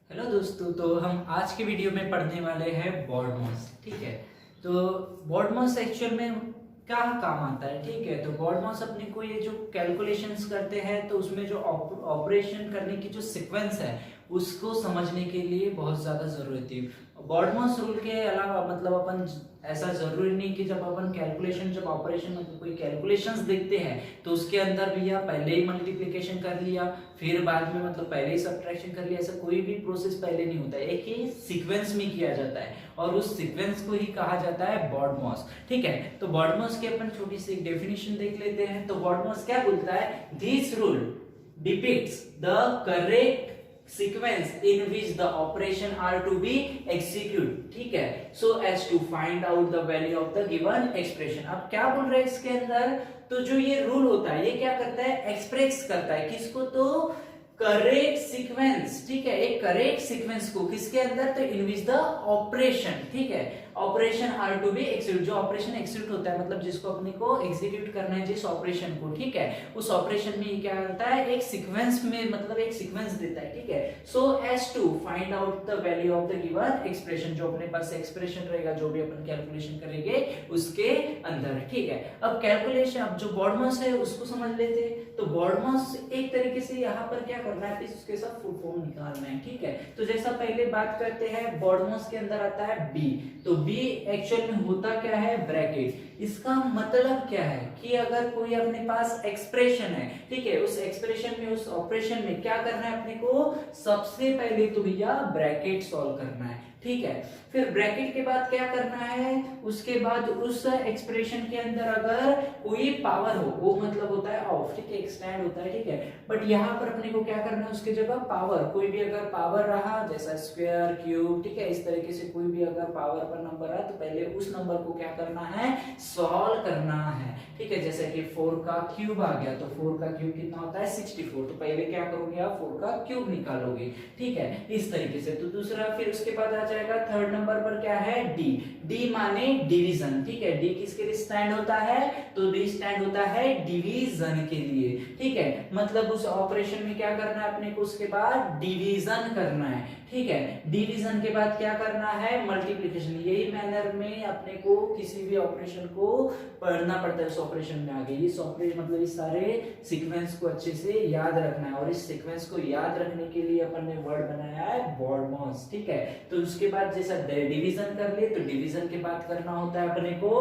Hello दोस्तों, तो हम आज के वीडियो में पढ़ने वाले हैं BODMAS। ठीक है, तो BODMAS एक्चुअल में क्या काम आता है। ठीक है, तो BODMAS अपने को ये जो कैलकुलेशंस करते हैं तो उसमें जो ऑपरेशन करने की जो सीक्वेंस है उसको समझने के लिए बहुत ज़्यादा ज़रूरत है। BODMAS रूल के अलावा मतलब अपन ऐसा जरूरी नहीं कि जब अपन कैलकुलेशन जब ऑपरेशन मतलब कोई कैलकुलेशंस देखते हैं तो उसके अंदर भी या पहले ही मल्टीप्लिकेशन कर लिया फिर बाद में मतलब पहले ही सब्ट्रैक्शन कर लिया, ऐसा कोई भी प्रोसेस पहले नहीं होता है, एक ही सीक्वेंस में किया जाता है और उस सीक्वेंस को ही कहा जाता है BODMAS। ठीक है, तो BODMAS की अपन छोटी सी एक डेफिनेशन देख लेते हैं। तो BODMAS क्या बोलता है, this rule depicts the correct sequence in which the operation are to be execute, ठीक है, so as to find out the value of the given expression। अब क्या बोल रहे हैं इसके अंदर, तो जो ये रूल होता है ये क्या करता है, एक्सप्रेस करता है किसको, तो करेक्ट सीक्वेंस। ठीक है, एक करेक्ट सीक्वेंस को किसके अंदर, तो इन विच द ऑपरेशन, ठीक है, operation are to be execute, जो ऑपरेशन एक्सिक्यूट होता है मतलब जिसको अपने को एक्सिक्यूट करना है जिस ऑपरेशन को, ठीक है, उस ऑपरेशन में क्या करता है, एक सीक्वेंस में मतलब एक सीक्वेंस देता है। ठीक है, so as to find out the value of the given expression, जो अपने पास एक्सप्रेशन रहेगा जो भी अपन कैलकुलेशन करेंगे उसके अंदर। ठीक है, अब कैलकुलेशन, अब जो BODMAS है उसको समझ लेते हैं। तो BODMAS एक तरीके से यहाँ पर क्या करना है, इसके साथ फुल फॉर्म निकालना है। ठीक है, तो जैसा पहले बात करते हैं BODMAS के अंदर आता है बी, तो बी एक्चुअल में होता क्या है, ब्रैकेट। इसका मतलब क्या है कि अगर कोई अपने पास एक्सप्रेशन है, ठीक है, उस एक्सप्रेशन में उस ऑपरेशन में क्या करना है अपने को, सबसे पहले तो भैया ब्रैकेट सॉल्व करना है। ठीक है, फिर ब्रैकेट के बाद क्या करना है, उसके बाद उस एक्सप्रेशन के अंदर अगर कोई पावर हो, वो मतलब होता है ऑफ, ठीक है, एक्सटेंड होता है। ठीक है, बट यहाँ पर अपने को क्या करना है, उसके जगह पावर, कोई भी अगर पावर रहा जैसा स्क्वायर क्यूब, ठीक है, इस तरीके से कोई भी अगर पावर पर नंबर है तो पहले उस नंबर को क्या करना है, सॉल्व करना है। ठीक है, जैसे कि 4 का क्यूब आ गया तो 4 का क्यूब कितना होता है, 64, तो पहले क्या करोगे आप, 4 का क्यूब निकालोगे। ठीक है, इस तरीके से। तो दूसरा, फिर उसके बाद आ जाएगा थर्ड नंबर पर क्या है, डी, डी माने डिवीजन। ठीक है, डी किसके लिए स्टैंड होता है, तो डी स्टैंड होता है डिवीजन के लिए। ठीक है, मतलब उस ऑपरेशन में क्या करना है अपने को, उसके बाद डिवीजन करना है। ठीक है, डिवीजन के बाद क्या करना है, मल्टीप्लिकेशन। यही मैनर में अपने को किसी भी ऑपरेशन को पढ़ना पड़ता है उस ऑपरेशन में आगे। इस ऑपरेशन मतलब इस सारे सीक्वेंस को अच्छे से याद रखना है और इस सीक्वेंस को याद रखने के लिए अपन ने वर्ड बनाया है BODMAS। ठीक है, तो उसके बाद जैसा डिवीजन कर लिए तो डिवीजन के बाद करना होता है अपने को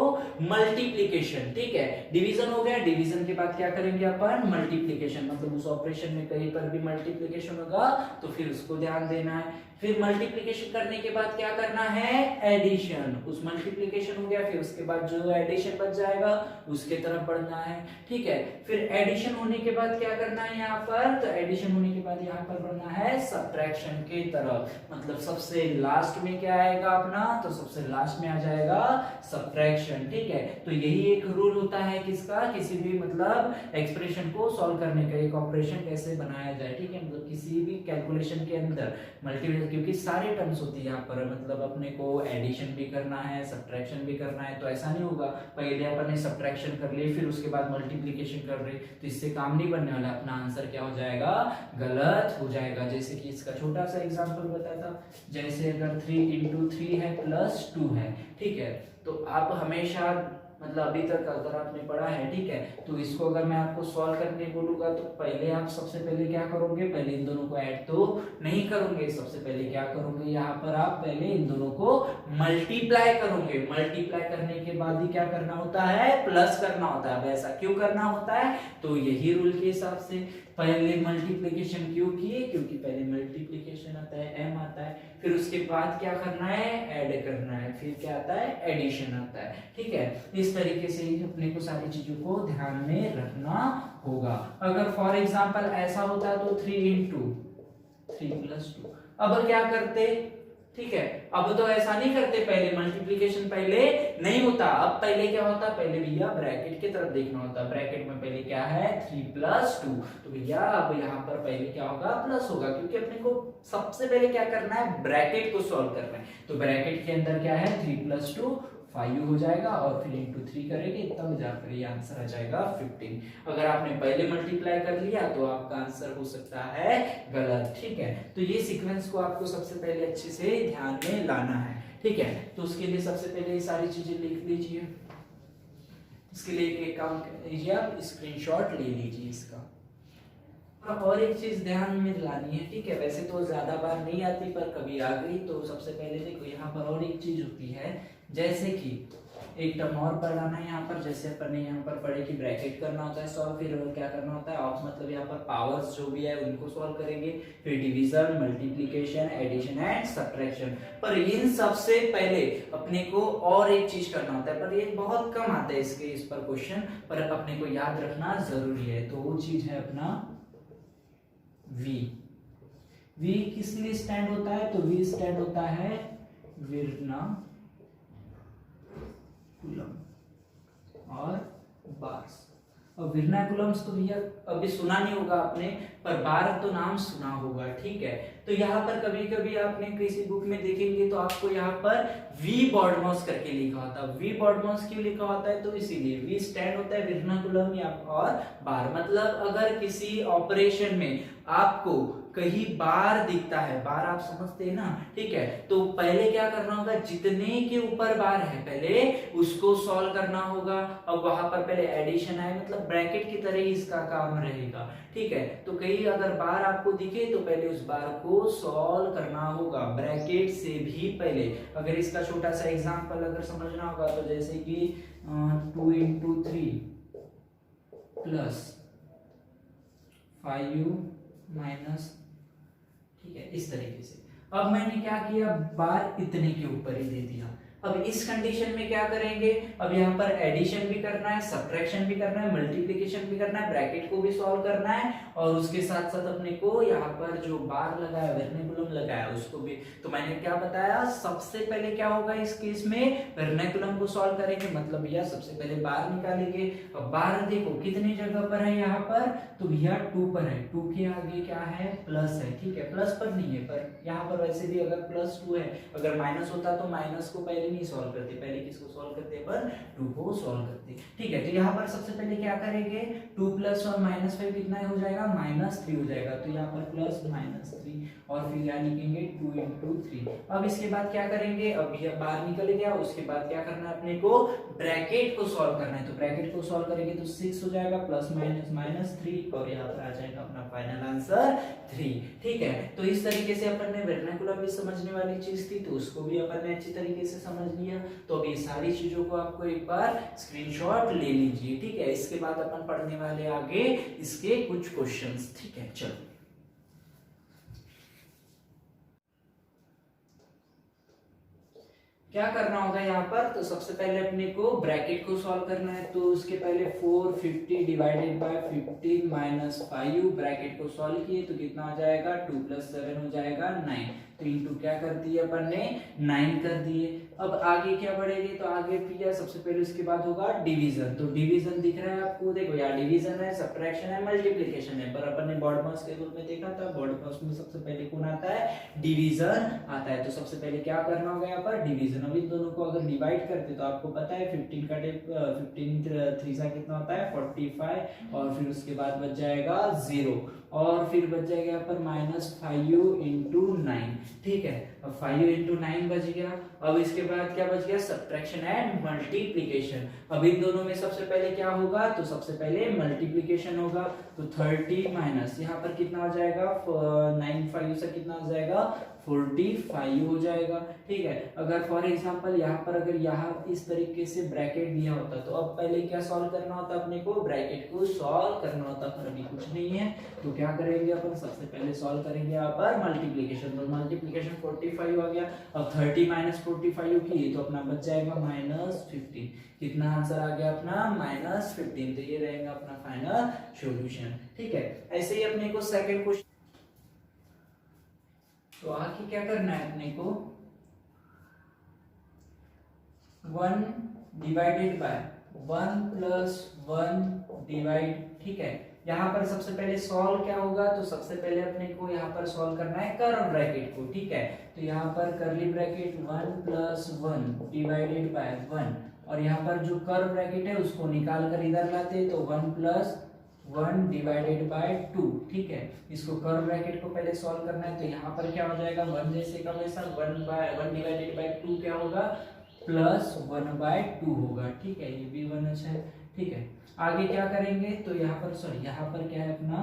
मल्टीप्लिकेशन। ठीक है, डिवीजन हो गया, डिवीजन के बाद क्या करेंगे अपन, मल्टीप्लिकेशन, मतलब उस ऑपरेशन में कहीं पर भी मल्टीप्लिकेशन होगा तो फिर उसको ध्यान देना है। फिर मल्टीप्लिकेशन करने के बाद क्या करना है, एडिशन, उस मल्टीप्लिकेशन हो गया, फिर उसके बाद जो एडिशन बच जाएगा उसके तरफ बढ़ना है। ठीक है, फिर एडिशन होने के बाद क्या करना है यहाँ पर, तो एडिशन होने के बाद यहाँ पर बढ़ना है सब्ट्रैक्शन की तरफ, मतलब सबसे लास्ट में क्या आएगा अपना, तो सबसे लास्ट में आ जाएगा सब्ट्रैक्शन। ठीक है, तो यही एक रूल होता है किसका, किसी भी मतलब एक्सप्रेशन को सॉल्व करने का, एक ऑपरेशन कैसे बनाया जाए। ठीक है, मतलब किसी भी कैलकुलेशन के अंदर मल्टीप्लिकेशन, क्योंकि सारे टर्म्स होती है यहाँ पर, मतलब अपने को एडिशन भी करना है सब्ट्रैक्शन भी करना है, तो ऐसा नहीं होगा पहले अपन ने सब्ट्रैक्शन कर लिए फिर उसके बाद मल्टीप्लिकेशन कर रहे, तो इससे काम नहीं बनने वाला, अपना आंसर क्या हो जाएगा, गलत हो जाएगा। जैसे कि इसका छोटा सा एग्जांपल बताया था, जैसे अगर 3 into 3 है प्लस 2 है। ठीक है, तो आप हमेशा मतलब अभी तक अगर आपने पढ़ा है, ठीक है, तो इसको अगर मैं आपको सॉल्व करने बोलूंगा तो पहले आप सबसे पहले क्या करोगे, पहले इन दोनों को ऐड तो नहीं करोगे, सबसे पहले क्या करोगे, यहाँ पर आप पहले इन दोनों को मल्टीप्लाई करोगे। मल्टीप्लाई करने के बाद ही क्या करना होता है, प्लस करना होता है। अब ऐसा क्यों करना होता है, तो यही रूल के हिसाब से पहले मल्टीप्लिकेशन क्यों किए, क्योंकि पहले मल्टीप्लिकेशन आता है, m आता है, फिर उसके बाद क्या करना है, ऐड करना है, फिर क्या आता है, एडिशन आता है। ठीक है, इस तरीके से ही अपने को सारी चीजों को ध्यान में रखना होगा। अगर फॉर एग्जांपल ऐसा होता तो 3 into 3 plus 2, अब क्या करते, ठीक है, अब तो ऐसा नहीं करते, पहले मल्टीप्लिकेशन पहले नहीं होता, अब पहले क्या होता, पहले भैया ब्रैकेट की तरफ देखना होता। ब्रैकेट में पहले क्या है, 3 plus 2, तो भैया अब यहाँ पर पहले क्या होगा, प्लस होगा, क्योंकि अपने को सबसे पहले क्या करना है, ब्रैकेट को सॉल्व करना है। तो ब्रैकेट के अंदर क्या है, 3 plus 2 5u हो जाएगा और फिर इंटू 3 करेंगे तब जाकर ये आंसर आ जाएगा 15। अगर आपने पहले मल्टीप्लाई कर लिया तो आपका आंसर हो सकता है गलत, ठीक है। तो ये सीक्वेंस को आपको सबसे पहले अच्छे से ध्यान में लाना है, ठीक है। तो उसके लिए सबसे पहले ये सारी चीजें लिख लीजिए। इसके लिए एक काम कीजिए, आप स्क्रीनशॉट ले लीजिए इसका। और एक चीज ध्यान में लानी है, ठीक है। वैसे तो ज्यादा बार नहीं आती पर कभी आ गई तो सबसे पहले देखो यहाँ पर और एक चीज होती है, जैसे कि एक टर्म और पढ़ाना है यहाँ पर। जैसे अपन ने यहाँ पर पढ़े कि ब्रैकेट करना होता है सॉल्व, फिर क्या करना होता है ऑफ, मतलब यहाँ पर पावर्स जो भी है उनको सॉल्व करेंगे, फिर division, multiplication, addition and subtraction. पर इन सबसे पहले अपने को और एक चीज करना होता है, पर ये बहुत कम आता है इसके इस पर क्वेश्चन, पर अपने को याद रखना जरूरी है। तो वो चीज है अपना V। V किस लिए स्टैंड होता है? तो V स्टैंड होता है वर्नाकुलम और बार्स। और वर्नाकुलम्स तो भैया अभी सुना नहीं होगा आपने, पर बार तो नाम सुना होगा, ठीक है। तो यहाँ पर कभी कभी आपने किसी बुक में देखेंगे तो आपको यहाँ पर वी बॉर्डमॉस करके लिखा होता है। वी बॉर्डमॉस क्यों लिखा होता है? तो इसीलिए वी स्टैंड होता है वर्नाकुलम या और बार। मतलब अगर किसी ऑपरेशन में आपको कहीं बार दिखता है, बार आप समझते हैं ना, ठीक है। तो पहले क्या करना होगा, जितने के ऊपर बार है पहले उसको सॉल्व करना होगा। अब वहां पर पहले एडिशन आए, मतलब ब्रैकेट की तरह ही इसका काम रहेगा, ठीक है। तो कहीं अगर बार आपको दिखे तो पहले उस बार को सॉल्व करना होगा ब्रैकेट से भी पहले। अगर इसका छोटा सा एग्जांपल अगर समझना होगा तो जैसे कि 2 into 3 प्लस 5u माइनस, ठीक है, इस तरीके से। अब मैंने क्या किया, बार इतने के ऊपर ही दे दिया। अब इस कंडीशन में क्या करेंगे, अब यहाँ पर एडिशन भी करना है, सब्ट्रैक्शन भी करना है, मल्टीप्लिकेशन भी करना है, ब्रैकेट को भी सॉल्व करना है, और उसके साथ साथ अपने को यहाँ पर जो बार लगाया, वर्नाकुलम लगाया, उसको भी। तो मैंने क्या बताया, सबसे पहले क्या होगा इस केस में, वर्नाकुलम को सॉल्व करेंगे, मतलब भैया सबसे पहले बार निकालेंगे। अब बार देखो कितनी जगह पर है यहाँ पर, तो भैया 2 पर है, 2 के आगे क्या है, प्लस है, ठीक है। प्लस पर नहीं है, पर यहाँ पर वैसे भी अगर +2 है, अगर माइनस होता तो माइनस को पहले नहीं सॉल्व करते, पहले किसको सॉल्व करते, पर 2 को सॉल्व करते, ठीक है। तो यहाँ पर सबसे पहले क्या करेंगे, 2 प्लस और -5 कितना हो जाएगा, -3 हो जाएगा। तो यहाँ पर प्लस -3 और फिर यहाँ लिखेंगे 2 into 3। अब इसके बाद क्या करेंगे, अब ये बाहर निकल गया, उसके बाद क्या करना है अपने को, ब्रैकेट को सॉल्व करना है। तो ब्रैकेट को सॉल्व करेंगे तो 6 हो जाएगा, प्लस माइनस -3, और यहाँ पर आ जाएगा अपना फाइनल आंसर 3, ठीक है। तो इस तरीके से अपन ने वर्नाकुलम भी समझने वाली चीज थी, तो उसको भी अपन ने अच्छी तरीके से समझ लिया। तो अब ये सारी चीजों को आपको एक बार स्क्रीनशॉट ले लीजिए, ठीक है। इसके बाद अपन पढ़ने वाले आगे इसके कुछ क्वेश्चंस, ठीक है। चलो क्या करना होगा यहाँ पर, तो सबसे पहले अपने को ब्रैकेट को सॉल्व करना है। तो उसके पहले 450 divided by 15 minus 5u, bracket को सॉल्व किए तो कितना हो जाएगा, 2 + 7 हो जाएगा 9। तो इंटू क्या कर दिए अपन ने, 9 कर दिए। अब आगे क्या बढ़ेगी, तो आगे भैया सबसे पहले उसके बाद होगा डिवीजन। तो डिवीजन दिख रहा है आपको, देखो यार डिवीजन है, सब्ट्रैक्शन है, मल्टीप्लिकेशन है, पर अपन ने बॉडमॉस के रूप में देखा था, बॉडमॉस में सबसे पहले कौन आता है, डिवीजन आता है। तो सबसे पहले क्या करना होगा यहाँ पर, डिवीजन। अब इन दोनों को अगर डिवाइड करते तो आपको पता है 15 का 15 3 कितना होता है 45, और फिर उसके बाद बच जाएगा 0, और फिर बच जाएगा यहाँ पर -5u into 9, ठीक है। अब 5u into 9 बच गया। अब इसके बाद क्या बच गया, सब्ट्रैक्शन एंड मल्टीप्लिकेशन। अब इन दोनों में सबसे पहले क्या होगा, तो सबसे पहले मल्टीप्लिकेशन होगा। तो 30 माइनस यहाँ पर कितना हो जाएगा, 9 5 से कितना हो जाएगा, 45 हो जाएगा, ठीक है। अगर फॉर एग्जांपल यहाँ पर अगर यहाँ इस तरीके से ब्रैकेट दिया होता तो अब पहले क्या सॉल्व करना होता, अपने को ब्रैकेट को सॉल्व करना होता, पर अभी कुछ नहीं है। तो क्या करेंगे अपन, सबसे पहले सॉल्व करेंगे यहाँ पर मल्टीप्लिकेशन। तो मल्टीप्लिकेशन 45 आ गया। अब 30 माइनस 45 की तो अपना बच जाएगा -15। कितना आंसर आ गया अपना, -15। तो ये रहेगा अपना फाइनल सॉल्यूशन, ठीक है। ऐसे ही अपने को सेकंड क्वेश्चन, तो आगे क्या करना है अपने को, 1 डिवाइडेड बाय 1 + 1 डिवाइड, ठीक है, यहाँ पर सबसे पहले सॉल्व क्या होगा, तो सबसे पहले अपने को यहाँ पर सॉल्व करना है कर्व ब्रैकेट को, ठीक है। तो यहाँ पर कर्ली ब्रैकेट 1 + 1 डिवाइडेड बाय 1, और यहाँ पर जो कर्व ब्रैकेट है उसको निकाल कर इधर लाते, तो 1 + 1 डिवाइडेड बाय 2, ठीक है। इसको कर्व ब्रैकेट को पहले सॉल्व करना है, तो यहाँ पर क्या हो जाएगा 1 जैसे का वैसा 1 डिवाइडेड बाय 2 क्या होगा +1/2 होगा, ठीक है। ये भी 1 अच्छा है, ठीक है। आगे क्या करेंगे, तो यहाँ पर सॉरी यहाँ पर क्या है अपना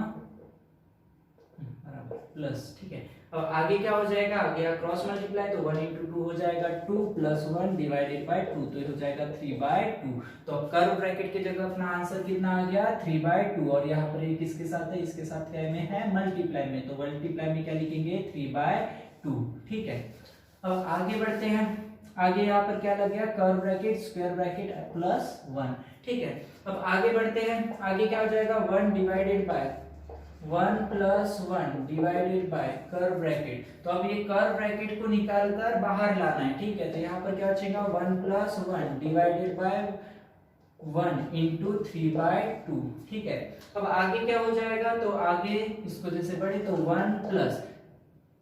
बराबर प्लस, ठीक है। अब आगे क्या हो जाएगा, आगे क्रॉस मल्टीप्लाई, तो 1 × 2 हो जाएगा 2 + 1 डिवाइडेड बाय 2, तो ये हो जाएगा 3/2। तो अब कर्व ब्रैकेट की जगह अपना आंसर कितना आ गया 3/2, और यहाँ पर ये किसके साथ है, इसके साथ क्या में है मल्टीप्लाई में, तो मल्टीप्लाई में क्या लिखेंगे 3/2, ठीक है। अब आगे बढ़ते हैं, आगे यहाँ पर क्या लग गया कर्व ब्रैकेट स्क्वायर ब्रैकेट +1, ठीक है। अब आगे बढ़ते हैं, आगे क्या हो जाएगा 1 divided by 1 + 1 divided by curve bracket, तो अब ये कर्व ब्रैकेट को निकाल कर बाहर लाना है, ठीक है। तो यहाँ पर क्या बचेगा 1 + 1 डिवाइडेड बाय 1 × 3/2, ठीक है। अब आगे क्या हो जाएगा, तो आगे इसको जैसे बढ़े तो 1 +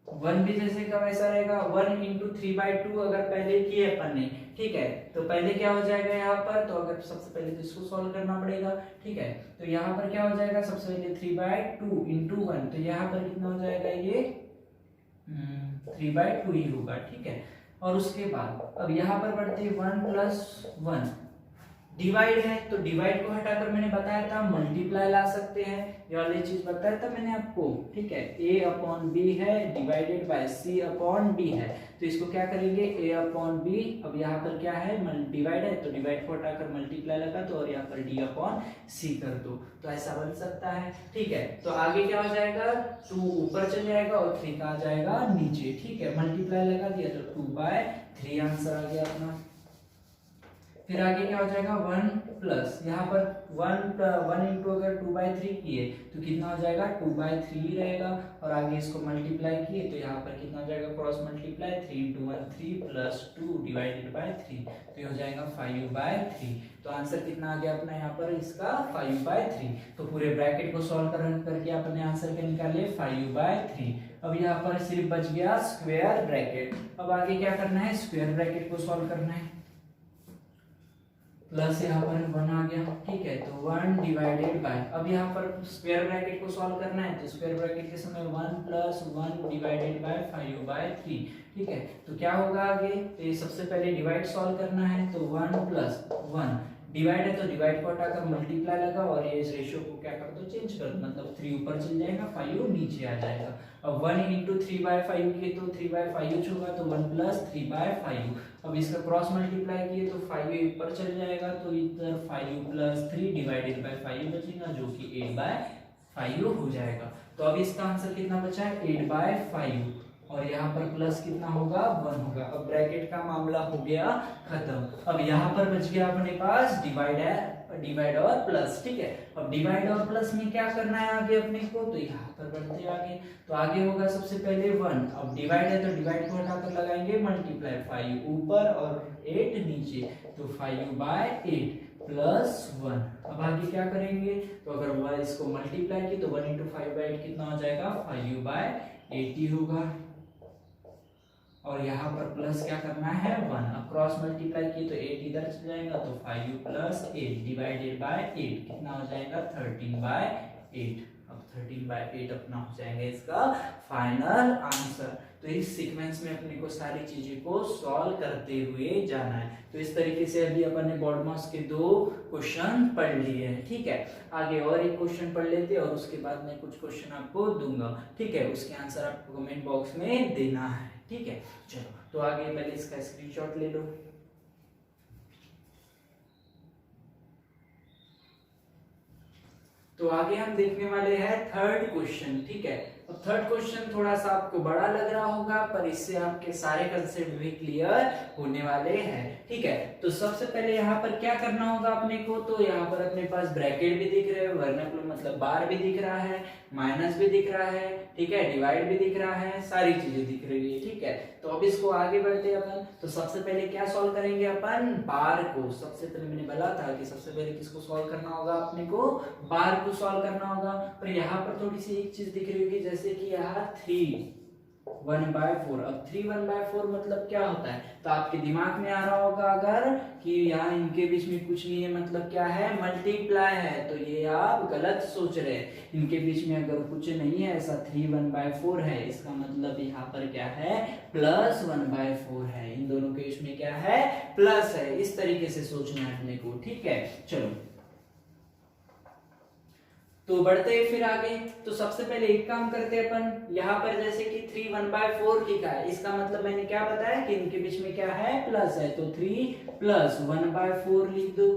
1 भी जैसे का वैसा रहेगा 1 × 3/2 अगर पहले किए अपन ने, ठीक है। तो पहले क्या हो जाएगा यहाँ पर, तो अगर सबसे पहले तो इसको सॉल्व करना पड़ेगा, ठीक है। तो यहाँ पर क्या हो जाएगा सबसे पहले 3/2 × 1, तो यहाँ पर कितना हो जाएगा ये 3/2 ही होगा, ठीक है। और उसके बाद अब यहाँ पर बढ़ते 1 + 1 डिवाइड है, तो डिवाइड को हटाकर मैंने बताया था मल्टीप्लाई ला सकते हैं, ये वाली चीज बताया था मैंने आपको, ठीक है। a/b है डिवाइडेड बाय c/d है, तो इसको क्या करेंगे a/b, अब यहाँ पर क्या है डिवाइड है, तो डिवाइड को हटाकर मल्टीप्लाई लगा दो और यहाँ पर d/c कर दो, तो ऐसा बन सकता है, ठीक है। तो आगे क्या हो जाएगा 2 ऊपर चल जाएगा और 3 का आ जाएगा नीचे, ठीक है। मल्टीप्लाई लगा दिया तो 2/3 आंसर आ गया अपना। फिर आगे क्या हो जाएगा 1 प्लस यहाँ पर 1 × अगर 2/3 किए तो कितना हो जाएगा 2/3 रहेगा, और आगे इसको मल्टीप्लाई किए तो यहाँ पर कितना हो जाएगा क्रॉस मल्टीप्लाई 3 × 1 3 + 2 डिवाइडेड बाय 3, तो ये हो जाएगा 5/3। तो आंसर कितना आ गया अपना यहाँ पर इसका 5/3। तो पूरे ब्रैकेट को सॉल्व करके अपने आंसर के निकाले 5/3। अब यहाँ पर सिर्फ बच गया स्क्वायर ब्रैकेट। अब आगे क्या करना है स्क्वायर ब्रैकेट को सॉल्व करना है, प्लस यहाँ पर 1 आ गया, ठीक है। तो 1 डिवाइडेड बाय, अब यहाँ पर स्क्वायर ब्रैकेट को सॉल्व करना है, तो स्क्वायर ब्रैकेट के समय 1 + 1 डिवाइडेड बाय 5/3, ठीक है। तो क्या होगा आगे, तो ये सबसे पहले डिवाइड सॉल्व करना है, तो 1 + 1 डिवाइड है तो डिवाइड को हटाकर मल्टीप्लाई लगा और ये इस रेशियो को क्या कर दो चेंज कर दो, मतलब 3 ऊपर चल जाएगा 5 नीचे आ जाएगा। अब 1 × 3/5 किए तो 3/5 होगा, तो 1 + 3/5। अब इसका क्रॉस मल्टीप्लाई किए तो 5 ऊपर चल जाएगा, तो इधर 5 + 3 डिवाइडेड बाय 5 बचेगा जो कि 8/5 हो जाएगा। तो अब इसका आंसर कितना बचा है 8/5, और यहाँ पर प्लस कितना होगा 1 होगा। अब ब्रैकेट का मामला हो गया खत्म। अब यहाँ पर बच गया अपने पास डिवाइड और प्लस, ठीक है। अब डिवाइड और प्लस में क्या करना है आगे अपने को, तो यहाँ पर बढ़ते आगे, तो आगे होगा सबसे पहले 1, अब डिवाइड है तो डिवाइड को हटाकर लगाएंगे मल्टीप्लाई 5 ऊपर और 8 नीचे, तो 5/8 + 1। अब आगे क्या करेंगे, तो अगर इसको मल्टीप्लाई की तो 1 × 5/8 कितना हो जाएगा 5/8 ही होगा, और यहाँ पर प्लस क्या करना है 1। अब क्रॉस मल्टीप्लाई किए तो 8 इधर चल जाएगा, तो 5 + 8 डिवाइडेड बाय 8 कितना हो जाएगा 13/8। अब 13/8 अपना हो जाएगा इसका फाइनल आंसर। तो इस सीक्वेंस में अपने को सारी चीजें को सॉल्व करते हुए जाना है। तो इस तरीके से अभी अपन ने BODMAS के 2 क्वेश्चन पढ़ लिए हैं, ठीक है। आगे और एक क्वेश्चन पढ़ लेते हैं और उसके बाद मैं कुछ क्वेश्चन आपको दूंगा, ठीक है। उसके आंसर आपको कमेंट बॉक्स में देना है, ठीक है। चलो तो आगे पहले इसका स्क्रीनशॉट ले लो। तो आगे हम देखने वाले हैं 3rd क्वेश्चन, ठीक है। अब थर्ड क्वेश्चन थोड़ा सा आपको बड़ा लग रहा होगा, पर इससे आपके सारे कंसेप्ट भी क्लियर होने वाले हैं। ठीक है, तो सबसे पहले यहाँ पर क्या करना होगा अपने को, तो यहाँ पर अपने पास ब्रैकेट भी दिख रहे हैं, वर्नक्युलर मतलब बार भी दिख रहा है, माइनस भी दिख रहा है, ठीक है, डिवाइड भी दिख रहा है, सारी चीजें दिख रही है। ठीक है, तो अब इसको आगे बढ़ते हैं अपन। तो सबसे पहले क्या सॉल्व करेंगे अपन, बार को। सबसे पहले मैंने बोला था कि सबसे पहले किसको सॉल्व करना होगा, अपने को बार को सॉल्व करना होगा। पर यहाँ पर थोड़ी सी एक चीज दिख रही होगी, जैसे कि यहाँ 3 1/4। अब 3 1/4 मतलब क्या होता है, तो आपके दिमाग में आ रहा होगा अगर कि यहाँ इनके बीच में कुछ नहीं है, मतलब क्या है, मल्टीप्लाई है। तो ये आप गलत सोच रहे हैं, इनके बीच में अगर कुछ नहीं है ऐसा 3 1/4 है, इसका मतलब यहाँ पर क्या है, प्लस 1/4 है। इन दोनों के बीच में क्या है, प्लस है। इस तरीके से सोचना है अपने को। ठीक है, चलो तो बढ़ते हैं फिर आगे। तो सबसे पहले एक काम करते हैं अपन, यहाँ पर जैसे कि 3 1/4 लिखा है, इसका मतलब मैंने क्या बताया कि इनके बीच में क्या है, प्लस है। तो 3 प्लस 1/4 लिख दो।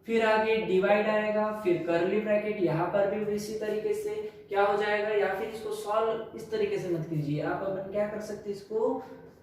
फिर आगे डिवाइड आएगा, फिर करली ब्रैकेट, यहाँ पर भी इसी तरीके से क्या हो जाएगा, या फिर इसको सॉल्व इस तरीके से मत कीजिए आप। अपन क्या कर सकते हैं, इसको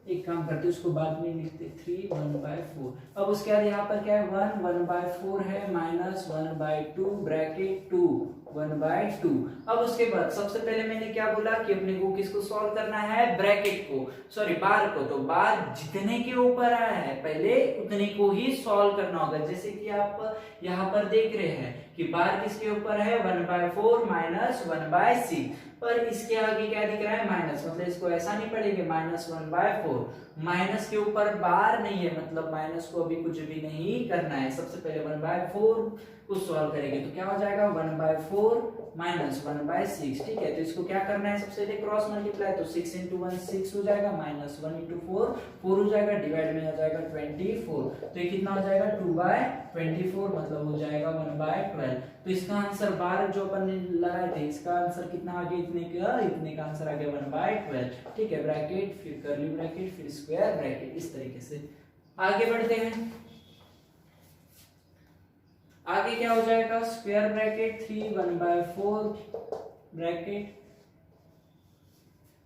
एक काम करते हैं, उसको बाद में लिखते 3 1/4। अब उसके बाद यहाँ पर क्या है, 1 1/4 है, माइनस 1/2 ब्रैकेट 2 1/2। अब उसके बाद सबसे पहले मैंने क्या बोला कि अपने को किसको सॉल्व करना है, ब्रैकेट को, सॉरी बार को। तो बार जितने के ऊपर आया है पहले उतने को ही सॉल्व करना होगा। जैसे कि आप यहाँ पर देख रहे हैं कि बार किसके ऊपर है, 1/4 माइनस 1/6, पर इसके आगे क्या दिख रहा है, माइनस, मतलब इसको ऐसा नहीं पढ़ेंगे, माइनस 1/4। माइनस के ऊपर बार नहीं है, मतलब माइनस को अभी कुछ भी नहीं करना है। सबसे पहले 1/4 को सॉल्व करेंगे तो क्या हो जाएगा, 1/4 माइनस 1/6। ठीक है, तो इसको क्या करना है, सबसे पहले क्रॉस मल्टीप्लाई, तो 6 × 1 6 हो जाएगा, माइनस 1 × 4 4 हो जाएगा, डिवाइड में आ जाएगा 24। तो ये कितना हो जाएगा, 2/24, मतलब हो जाएगा 1/12। तो इसका आंसर बार जो अपन ने लगाए थे, इसका आंसर कितना आ गया, इतने का आंसर आ गया 1/12। ठीक है, ब्रैकेट, फिर कर्ली ब्रैकेट, फिर स्क्वायर ब्रैकेट। इस तरीके से आगे बढ़ते हैं। आगे क्या हो जाएगा, स्क्वायर ब्रैकेट 3 1/4 ब्रैकेट।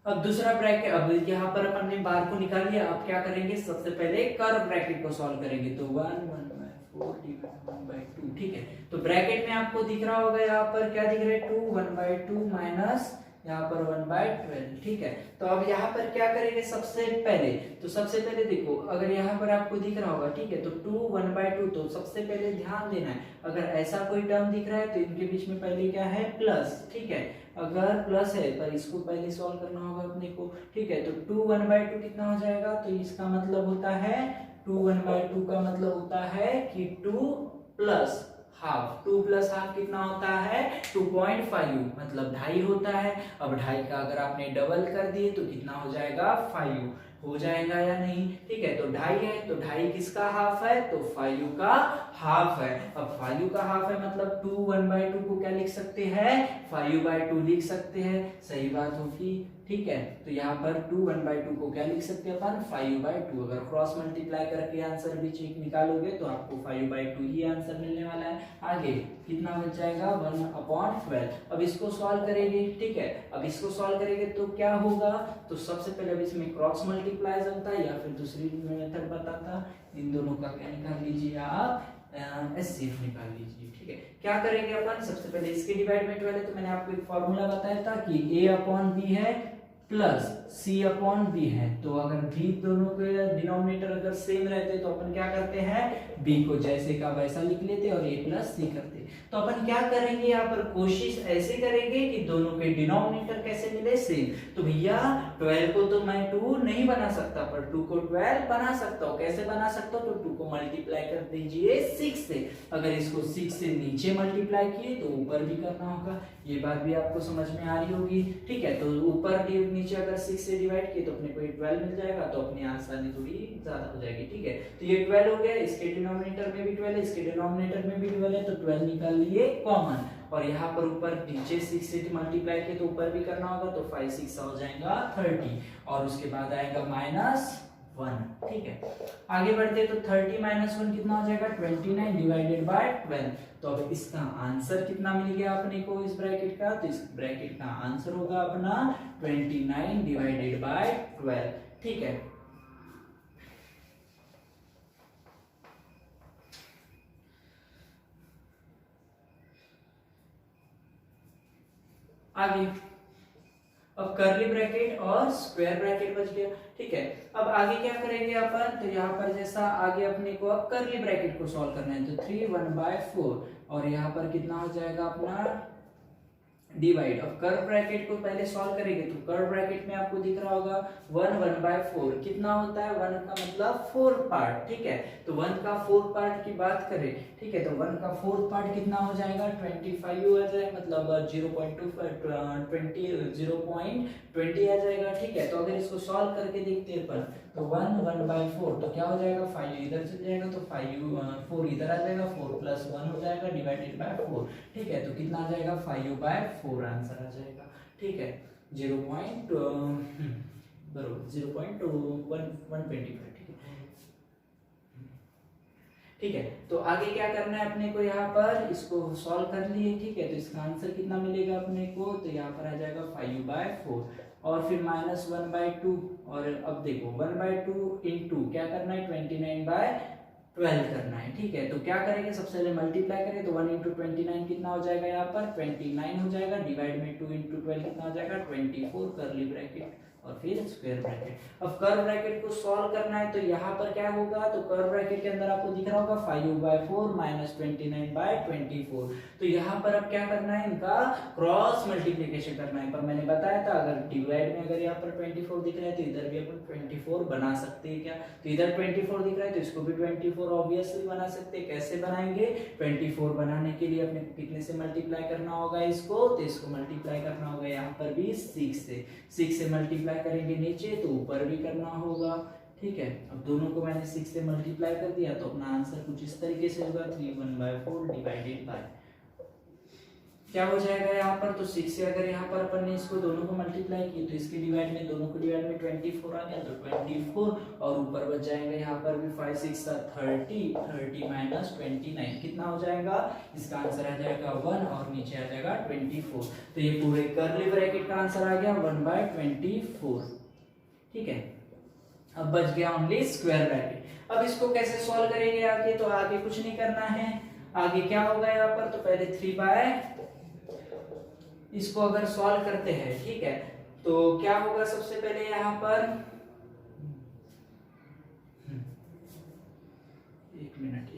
अब दूसरा ब्रैकेट, अब यहाँ पर अपन ने बार को निकाल लिया। अब क्या करेंगे, सबसे पहले कर्व ब्रैकेट को सॉल्व करेंगे। तो 1 1/4 डिवाइड 1/2। ठीक है, तो ब्रैकेट में आपको दिख रहा होगा, यहाँ पर क्या दिख रहा है, 2 1/2 माइनस यहाँ पर 1/12। ठीक है, तो अब यहाँ पर क्या करेंगे, सबसे पहले तो सबसे पहले देखो, अगर यहाँ पर आपको दिख रहा होगा, ठीक है, तो 2 1/2, तो सबसे पहले ध्यान देना है, अगर ऐसा कोई टर्म दिख रहा है तो इनके बीच में पहले क्या है, प्लस। ठीक है, अगर प्लस है पर इसको पहले सॉल्व करना होगा अपने को। ठीक है, तो 2 1/2 कितना हो जाएगा, तो इसका मतलब होता है 2 1/2 का मतलब होता है कि 2 प्लस हाफ। 2 प्लस हाफ कितना होता है, 2.5, मतलब 2.5 होता है। अब 2.5 का अगर आपने डबल कर दिए तो कितना हो जाएगा, 5 हो जाएगा या नहीं। ठीक है, तो 2.5 है, तो 2.5 किसका हाफ है, तो 5 का हाफ है। अब 5 का हाफ है मतलब 2 1/2 को क्या लिख सकते हैं, 5/2 लिख सकते हैं। सही बात होगी। ठीक है, तो यहाँ पर 2 1/2 को क्या लिख सकते हैं अपन, 5/2। अगर क्रॉस मल्टीप्लाई करके आंसर भी चेक निकालोगे तो आपको 5/2 ही आंसर मिलने वाला है। आगे कितना बच जाएगा, 1/12। अब इसको सॉल्व करेंगे। ठीक है, अब इसको सॉल्व करेंगे तो क्या होगा, तो सबसे पहले अब इसमें क्रॉस मल्टीप्लाई बनता है या फिर दूसरी मेथड बताता, इन दोनों का क्या निकाल लीजिए आप, एचसीएफ निकाल लीजिए। ठीक है, क्या करेंगे अपन, सबसे पहले इसके डिवाइड में 12 है, तो मैंने आपको एक फॉर्मूला बताया था कि a/b है प्लस c/b है। तो अगर b दोनों के डिनोमिनेटर अगर सेम रहते तो अपन क्या करते हैं, b को जैसे का वैसा लिख लेते और a प्लस c करते। तो अपन क्या करेंगे, यहाँ पर कोशिश ऐसे करेंगे कि दोनों के डिनोमिनेटर कैसे मिले, सेम। तो भैया 12 को तो मैं 2 नहीं बना सकता, पर 2 को 12 बना सकता हूँ। कैसे बना सकता हूँ, तो 2 को मल्टीप्लाई कर दीजिए 6 से। अगर इसको 6 से नीचे मल्टीप्लाई किए तो ऊपर भी करना होगा। ये बात भी आपको समझ में आ रही होगी। ठीक है, तो ऊपर नीचे अगर 6 से डिवाइड किए तो अपने को 12 मिल जाएगा, तो अपनी आसानी थोड़ी ज्यादा हो जाएगी। ठीक है, तो ये 12 हो गया, इसके डिनोमिनेटर में भी 12 है, इसके डिनोमिनेटर में भी 12 है, तो 12 निकाल लिए कॉमन। और यहाँ पर ऊपर नीचे 6 से मल्टीप्लाई किए तो ऊपर भी करना होगा, तो 5 6 हो जाएगा 30। और उसके बाद आएगा माइनस 1। ठीक है, आगे बढ़ते तो 30 माइनस 1 कितना हो जाएगा 29 डिवाइडेड बाय 12। तो अब इसका आंसर कितना मिल गया अपने को इस ब्रैकेट का, तो इस ब्रैकेट का आंसर होगा अपना 29 डिवाइडेड बाय 12। ठीक है, आगे अब कर्ली ब्रैकेट और स्क्वायर ब्रैकेट बच गया। ठीक है, अब आगे क्या करेंगे अपन, तो यहाँ पर जैसा आगे अपने को अब कर्ली ब्रैकेट को सॉल्व करना है, तो 3 1/4 और यहाँ पर कितना हो जाएगा अपना डिवाइड। अब कर्व ब्रैकेट को पहले सॉल्व करेंगे, तो कर्व ब्रैकेट में आपको दिख रहा होगा 1 1/4 कितना होता है, 1 का मतलब 4 पार्ट। ठीक है, तो 1 का 4 पार्ट की बात करें, ठीक है, तो 1 का 4 पार्ट कितना हो जाएगा 25 हो जाए, मतलब 0.20 आ जाएगा। ठीक है, तो अगर इसको सॉल्व करके देखते हैं अपन, तो 1 1/4 तो क्या हो जाएगा 5 इधर चल जाएगा, तो 4 इधर आ जाएगा, 4 + 1 हो जाएगा डिवाइडेड बाय 4। ठीक है, तो कितना आ जाएगा 5/4 आंसर आ जाएगा। ठीक है, 0.125। ठीक है, तो आगे क्या करना है अपने को, यहाँ पर इसको सॉल्व कर लिए। ठीक है, तो इसका आंसर कितना मिलेगा अपने को, तो यहाँ पर आ जाएगा 5/4 और फिर -1/2 और अब देखो 1/2 इंटू क्या करना है 29/12 करना है। ठीक है, तो क्या करेंगे सबसे पहले मल्टीप्लाई करें, तो 1 × 29 कितना हो जाएगा, यहाँ पर 29 हो जाएगा, डिवाइड में 2 × 12 कितना हो जाएगा 24 कर्ली ब्रैकेट और फिर स्क्वायर ब्रैकेट। अब कर्व ब्रैकेट को सॉल्व करना है, तो यहाँ पर क्या होगा, तो कर्व ब्रैकेट के अंदर आपको दिख रहा होगा 5/4 - 29/24। तो यहाँ पर अब क्या करना है, इनका क्रॉस मल्टीप्लिकेशन करना है। पर मैंने बताया था अगर डिवाइड में अगर यहाँ पर 24 दिख रहा है, तो इधर भी अपन 24 बना सकते हैं क्या, तो इधर 24 दिख रहा है तो इसको भी 24 ऑब्वियसली बना सकते हैं। कैसे बनाएंगे, 24 बनाने के लिए अपने कितने से मल्टीप्लाई करना होगा इसको, तो इसको मल्टीप्लाई करना होगा यहाँ पर भी 6 से मल्टीप्लाई करेंगे नीचे, तो ऊपर भी करना होगा। ठीक है, अब दोनों को मैंने 6 से मल्टीप्लाई कर दिया, तो अपना आंसर कुछ इस तरीके से होगा 3 1/4 डिवाइडेड बाय क्या हो जाएगा यहाँ पर, तो 6 से अगर यहाँ पर अपन ने इसको दोनों को मल्टीप्लाई किया, तो इसके डिवाइड में दोनों को डिवाइड में 24 आ गया, तो 24 और ऊपर बच जाएगा यहाँ पर भी 5 6 30 30 - 29 कितना हो जाएगा, इसका आंसर आ जाएगा 1 और नीचे आ जाएगा 24। तो ये पूरे कर्ली ब्रैकेट का आंसर आ गया 1/24। ठीक है, अब बच गया ओनली स्क्वायर ब्रैकेट। अब इसको कैसे सॉल्व करेंगे आगे, तो आगे कुछ नहीं करना है, आगे क्या होगा यहाँ पर, तो पहले 3 इसको अगर सॉल्व करते हैं, ठीक है, तो क्या होगा सबसे पहले यहाँ पर एक मिनट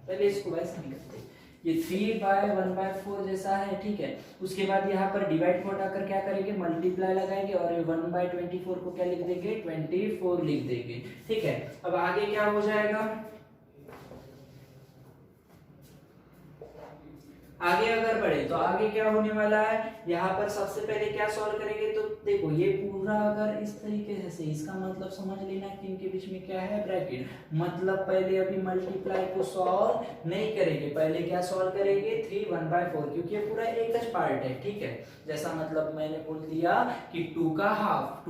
पहले इसको वैसे नहीं करते, ये 3/1/4 जैसा है। ठीक है, उसके बाद यहाँ पर डिवाइड को हटाकर क्या करेंगे मल्टीप्लाई लगाएंगे और 1/24 को क्या लिख देंगे 24 लिख देंगे। ठीक है, अब आगे क्या हो जाएगा, आगे अगर बढ़े तो आगे क्या होने वाला है, यहाँ पर सबसे पहले क्या सॉल्व करेंगे, तो देखो ये पूरा अगर इस तरीके से, इसका मतलब समझ लेना कि इनके बीच में क्या है ब्रैकेट, मतलब पहले अभी मल्टीप्लाई को सॉल्व नहीं करेंगे, पहले क्या सॉल्व करेंगे 3 1/4 क्योंकि ये पूरा एक ही पार्ट है। ठीक है, जैसा मतलब मैंने बोल दिया कि 2 का हाफ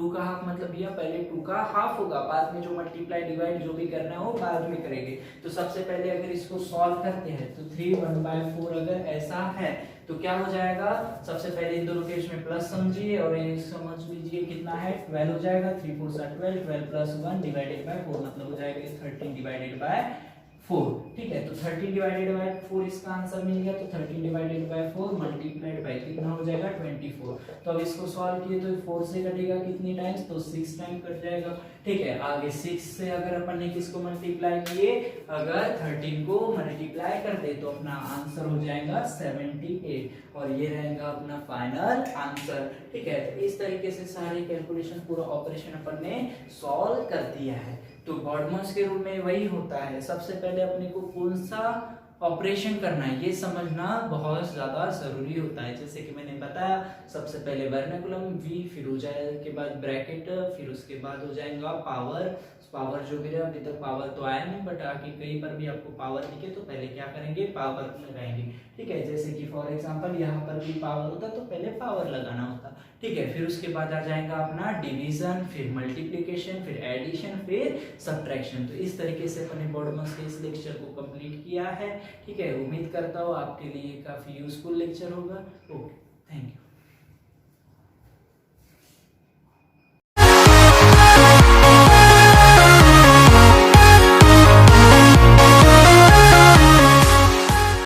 मतलब यह पहले 2 का हाफ होगा, बाद में जो मल्टीप्लाई डिवाइड जो भी करना है वो बाद में करेंगे। तो सबसे पहले अगर इसको सॉल्व करते हैं तो 3 1/4 अगर ऐसा है तो क्या हो जाएगा, सबसे पहले इन दोनों के बीच में प्लस समझिए और ये समझ लीजिए कितना है 12 हो जाएगा, 3 4 12 12 + 1 डिवाइडेड बाय 4 मतलब हो जाएगा 13 डिवाइडेड बाय 4। ठीक है, तो 13 डिवाइडेड बाय 4 इसका आंसर मिल गया, तो 13 डिवाइडेड बाय 4 मल्टीप्लाइड बाय कितना हो जाएगा 24। तो अब इसको सॉल्व किए तो 4 से कटेगा कितनी टाइम्स, तो 6 टाइम कट जाएगा। ठीक है, आगे 6 से अगर अपन ने किसको मल्टीप्लाई किए, अगर 13 को मल्टीप्लाई कर दे तो अपना आंसर हो जाएगा 78 और ये रहेगा अपना फाइनल आंसर। ठीक है, तो इस तरीके से सारी कैलकुलेशन पूरा ऑपरेशन अपन ने सॉल्व कर दिया है। तो बॉडमॉस के रूप में वही होता है, सबसे पहले अपने को कौन सा ऑपरेशन करना है ये समझना बहुत ज़्यादा ज़रूरी होता है। जैसे कि मैंने बताया, सबसे पहले वर्नाकुलम वी, फिर हो जाएगा बाद ब्रैकेट, फिर उसके बाद हो जाएगा पावर। पावर जो भी है, अभी तक पावर तो आया नहीं, बट आगे कहीं पर भी आपको पावर दिखे तो पहले क्या करेंगे, पावर लगाएंगे। ठीक है, जैसे कि फॉर एग्जांपल यहाँ पर भी पावर होता तो पहले पावर लगाना होता। ठीक है, फिर उसके बाद आ जाएगा अपना डिवीजन, फिर मल्टीप्लिकेशन, फिर एडिशन, फिर सब्ट्रैक्शन। तो इस तरीके से अपने BODMAS के इस लेक्चर को कंप्लीट किया है। ठीक है, उम्मीद करता हूँ आपके लिए काफ़ी यूजफुल लेक्चर होगा। Okay, thank you.